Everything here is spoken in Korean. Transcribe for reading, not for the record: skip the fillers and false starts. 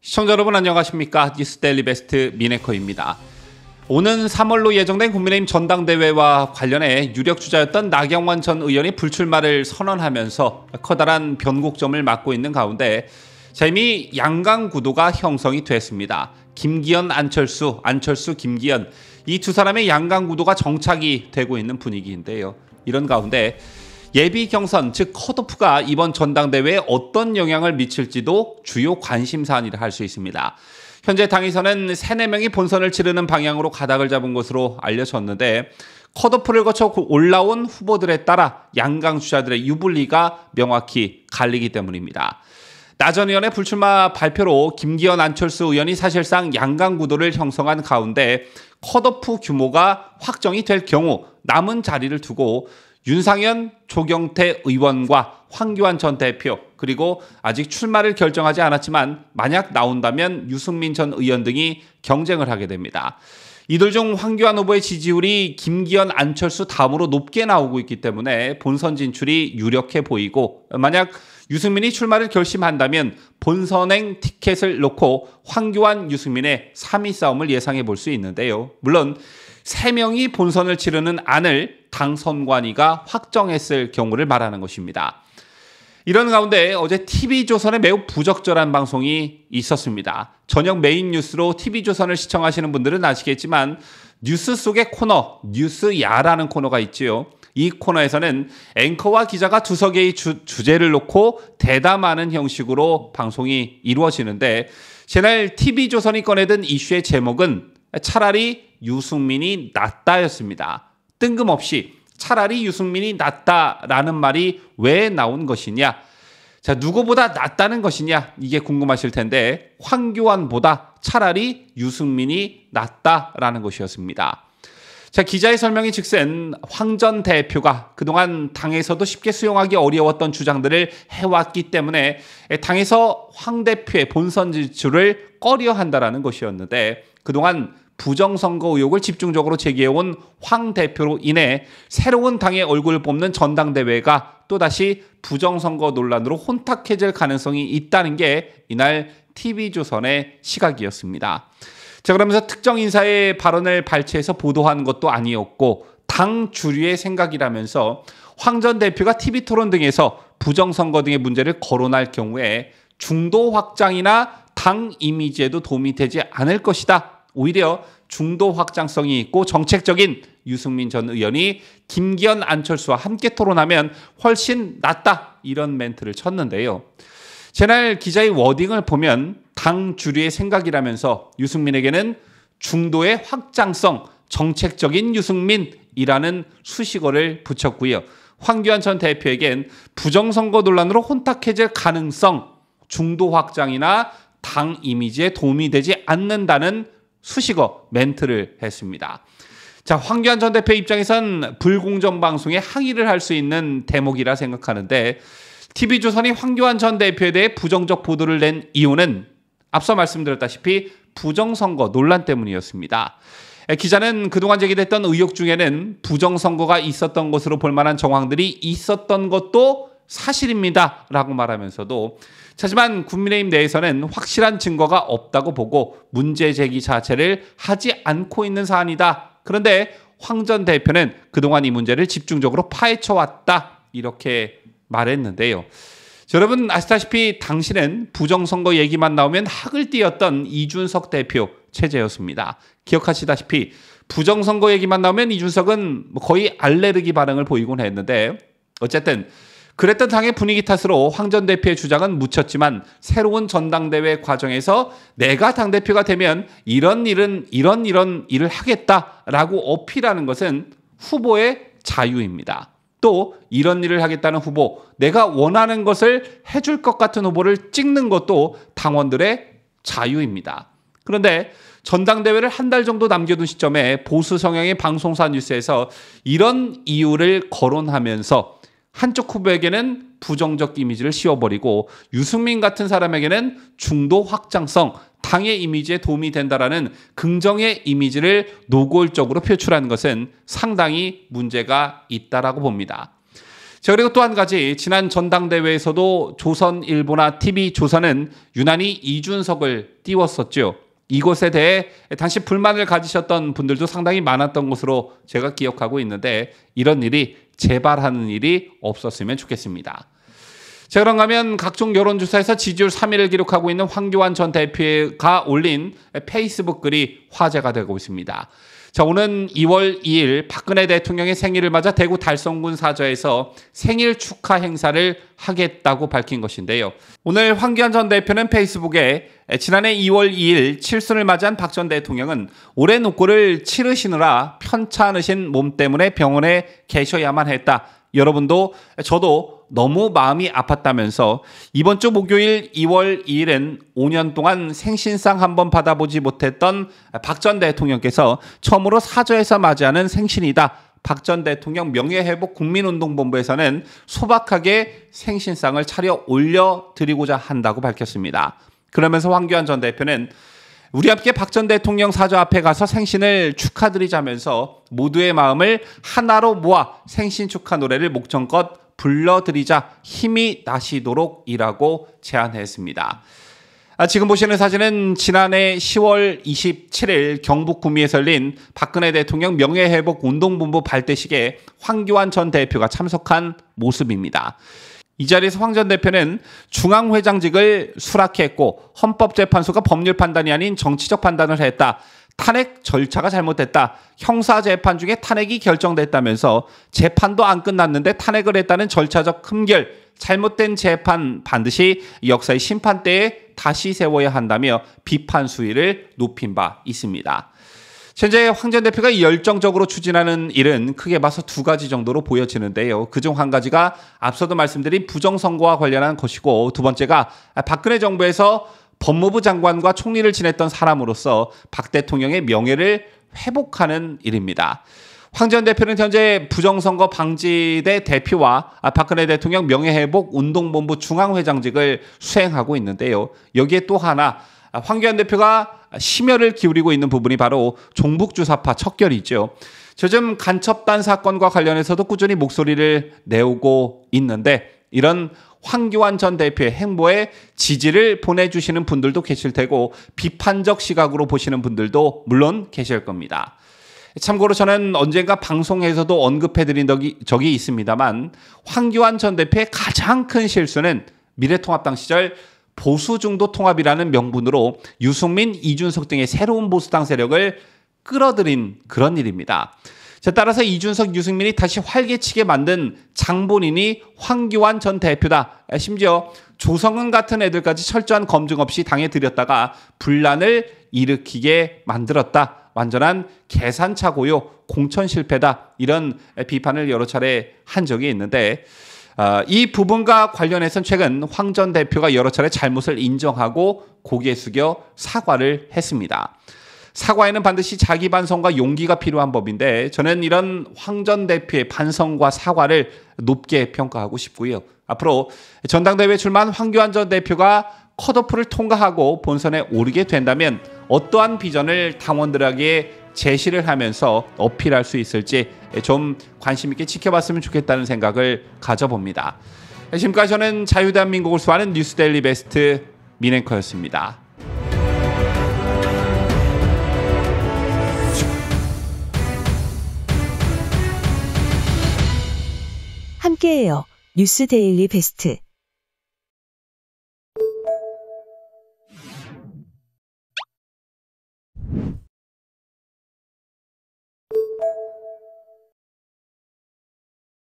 시청자 여러분 안녕하십니까? 뉴스데일리 베스트 미네커입니다. 오는 3월로 예정된 국민의힘 전당대회와 관련해 유력 주자였던 나경원 전 의원이 불출마를 선언하면서 커다란 변곡점을 맞고 있는 가운데 이미 양강 구도가 형성이 됐습니다. 김기현, 안철수, 김기현 이 두 사람의 양강 구도가 정착이 되고 있는 분위기인데요. 이런 가운데 예비 경선, 즉 컷오프가 이번 전당대회에 어떤 영향을 미칠지도 주요 관심 사안이라 할 수 있습니다. 현재 당에서는 3-4명이 본선을 치르는 방향으로 가닥을 잡은 것으로 알려졌는데 컷오프를 거쳐 올라온 후보들에 따라 양강 주자들의 유불리가 명확히 갈리기 때문입니다. 나 전 의원의 불출마 발표로 김기현, 안철수 의원이 사실상 양강 구도를 형성한 가운데 컷오프 규모가 확정이 될 경우 남은 자리를 두고 윤상현, 조경태 의원과 황교안 전 대표 그리고 아직 출마를 결정하지 않았지만 만약 나온다면 유승민 전 의원 등이 경쟁을 하게 됩니다. 이들 중 황교안 후보의 지지율이 김기현, 안철수 다음으로 높게 나오고 있기 때문에 본선 진출이 유력해 보이고 만약 유승민이 출마를 결심한다면 본선행 티켓을 놓고 황교안, 유승민의 3위 싸움을 예상해 볼 수 있는데요. 물론 3명이 본선을 치르는 안을 당 선관위가 확정했을 경우를 말하는 것입니다. 이런 가운데 어제 TV조선에 매우 부적절한 방송이 있었습니다. 저녁 메인 뉴스로 TV조선을 시청하시는 분들은 아시겠지만 뉴스 속의 코너, 뉴스야라는 코너가 있지요. 이 코너에서는 앵커와 기자가 두서 개의 주제를 놓고 대담하는 형식으로 방송이 이루어지는데 제날 TV조선이 꺼내든 이슈의 제목은 차라리 유승민이 낫다였습니다. 뜬금없이 차라리 유승민이 낫다라는 말이 왜 나온 것이냐? 자, 누구보다 낫다는 것이냐? 이게 궁금하실 텐데 황교안보다 차라리 유승민이 낫다라는 것이었습니다. 자, 기자의 설명이 즉슨 황 전 대표가 그동안 당에서도 쉽게 수용하기 어려웠던 주장들을 해왔기 때문에 당에서 황 대표의 본선 진출을 꺼려한다라는 것이었는데 그동안 부정선거 의혹을 집중적으로 제기해온 황 대표로 인해 새로운 당의 얼굴을 뽑는 전당대회가 또다시 부정선거 논란으로 혼탁해질 가능성이 있다는 게 이날 TV조선의 시각이었습니다. 자, 그러면서 특정 인사의 발언을 발췌해서 보도한 것도 아니었고 당 주류의 생각이라면서 황 전 대표가 TV토론 등에서 부정선거 등의 문제를 거론할 경우에 중도 확장이나 당 이미지에도 도움이 되지 않을 것이다. 오히려 중도 확장성이 있고 정책적인 유승민 전 의원이 김기현, 안철수와 함께 토론하면 훨씬 낫다. 이런 멘트를 쳤는데요. 제날 기자의 워딩을 보면 당 주류의 생각이라면서 유승민에게는 중도의 확장성, 정책적인 유승민이라는 수식어를 붙였고요. 황교안 전 대표에겐 부정선거 논란으로 혼탁해질 가능성, 중도 확장이나 당 이미지에 도움이 되지 않는다는 수식어 멘트를 했습니다. 자, 황교안 전 대표 입장에선 불공정 방송에 항의를 할 수 있는 대목이라 생각하는데 TV조선이 황교안 전 대표에 대해 부정적 보도를 낸 이유는 앞서 말씀드렸다시피 부정선거 논란 때문이었습니다. 기자는 그동안 제기됐던 의혹 중에는 부정선거가 있었던 것으로 볼 만한 정황들이 있었던 것도 사실입니다. 라고 말하면서도 하지만 국민의힘 내에서는 확실한 증거가 없다고 보고 문제 제기 자체를 하지 않고 있는 사안이다. 그런데 황 전 대표는 그동안 이 문제를 집중적으로 파헤쳐왔다. 이렇게 말했는데요. 여러분 아시다시피 당시는 부정선거 얘기만 나오면 학을 띄었던 이준석 대표 체제였습니다. 기억하시다시피 부정선거 얘기만 나오면 이준석은 거의 알레르기 반응을 보이곤 했는데 어쨌든 그랬던 당의 분위기 탓으로 황 전 대표의 주장은 묻혔지만 새로운 전당대회 과정에서 내가 당대표가 되면 이런 일을 하겠다라고 어필하는 것은 후보의 자유입니다. 또 이런 일을 하겠다는 후보, 내가 원하는 것을 해줄 것 같은 후보를 찍는 것도 당원들의 자유입니다. 그런데 전당대회를 한 달 정도 남겨둔 시점에 보수 성향의 방송사 뉴스에서 이런 이유를 거론하면서 한쪽 후보에게는 부정적 이미지를 씌워버리고 유승민 같은 사람에게는 중도 확장성, 당의 이미지에 도움이 된다라는 긍정의 이미지를 노골적으로 표출하는 것은 상당히 문제가 있다라고 봅니다. 자, 그리고 또 한 가지, 지난 전당대회에서도 조선일보나 TV조선은 유난히 이준석을 띄웠었죠. 이곳에 대해 당시 불만을 가지셨던 분들도 상당히 많았던 것으로 제가 기억하고 있는데, 이런 일이 재발하는 일이 없었으면 좋겠습니다. 자, 그런가 하면 각종 여론조사에서 지지율 3위를 기록하고 있는 황교안 전 대표가 올린 페이스북 글이 화제가 되고 있습니다. 자, 오는 2월 2일 박근혜 대통령의 생일을 맞아 대구 달성군 사저에서 생일 축하 행사를 하겠다고 밝힌 것인데요. 오늘 황교안 전 대표는 페이스북에 지난해 2월 2일 칠순을 맞이한 박 전 대통령은 올해 노고를 치르시느라 편찮으신 몸 때문에 병원에 계셔야만 했다. 여러분도 저도 너무 마음이 아팠다면서 이번 주 목요일 2월 2일은 5년 동안 생신상 한번 받아보지 못했던 박 전 대통령께서 처음으로 사저에서 맞이하는 생신이다. 박 전 대통령 명예회복 국민운동본부에서는 소박하게 생신상을 차려 올려드리고자 한다고 밝혔습니다. 그러면서 황교안 전 대표는 우리 함께 박 전 대통령 사저 앞에 가서 생신을 축하드리자면서 모두의 마음을 하나로 모아 생신 축하 노래를 목청껏 불러드리자 힘이 나시도록이라고 제안했습니다. 지금 보시는 사진은 지난해 10월 27일 경북 구미에서 열린 박근혜 대통령 명예회복 운동본부 발대식에 황교안 전 대표가 참석한 모습입니다. 이 자리에서 황 전 대표는 중앙회장직을 수락했고 헌법재판소가 법률 판단이 아닌 정치적 판단을 했다. 탄핵 절차가 잘못됐다. 형사재판 중에 탄핵이 결정됐다면서 재판도 안 끝났는데 탄핵을 했다는 절차적 흠결, 잘못된 재판 반드시 역사의 심판대에 다시 세워야 한다며 비판 수위를 높인 바 있습니다. 현재 황 전 대표가 열정적으로 추진하는 일은 크게 봐서 두 가지 정도로 보여지는데요. 그중 한 가지가 앞서도 말씀드린 부정선거와 관련한 것이고, 두 번째가 박근혜 정부에서 법무부 장관과 총리를 지냈던 사람으로서 박 대통령의 명예를 회복하는 일입니다. 황 전 대표는 현재 부정선거 방지대 대표와 박근혜 대통령 명예회복 운동본부 중앙회장직을 수행하고 있는데요. 여기에 또 하나 황교안 대표가 심혈을 기울이고 있는 부분이 바로 종북주사파 척결이죠. 요즘 간첩단 사건과 관련해서도 꾸준히 목소리를 내오고 있는데, 이런 황교안 전 대표의 행보에 지지를 보내주시는 분들도 계실 테고 비판적 시각으로 보시는 분들도 물론 계실 겁니다. 참고로 저는 언젠가 방송에서도 언급해드린 적이 있습니다만, 황교안 전 대표의 가장 큰 실수는 미래통합당 시절 보수중도 통합이라는 명분으로 유승민, 이준석 등의 새로운 보수당 세력을 끌어들인 그런 일입니다. 자, 따라서 이준석, 유승민이 다시 활개치게 만든 장본인이 황교안 전 대표다. 심지어 조성은 같은 애들까지 철저한 검증 없이 당에 들였다가 분란을 일으키게 만들었다. 완전한 계산차 고요, 공천 실패다. 이런 비판을 여러 차례 한 적이 있는데, 이 부분과 관련해서는 최근 황 전 대표가 여러 차례 잘못을 인정하고 고개 숙여 사과를 했습니다. 사과에는 반드시 자기 반성과 용기가 필요한 법인데, 저는 이런 황 전 대표의 반성과 사과를 높게 평가하고 싶고요. 앞으로 전당대회에 출마한 황교안 전 대표가 컷오프를 통과하고 본선에 오르게 된다면 어떠한 비전을 당원들에게 제시를 하면서 어필할 수 있을지 좀 관심 있게 지켜봤으면 좋겠다는 생각을 가져봅니다. 지금까지 저는 자유대한민국을 수호하는 뉴스데일리 베스트 민앵커였습니다. 함께해요. 뉴스데일리 베스트.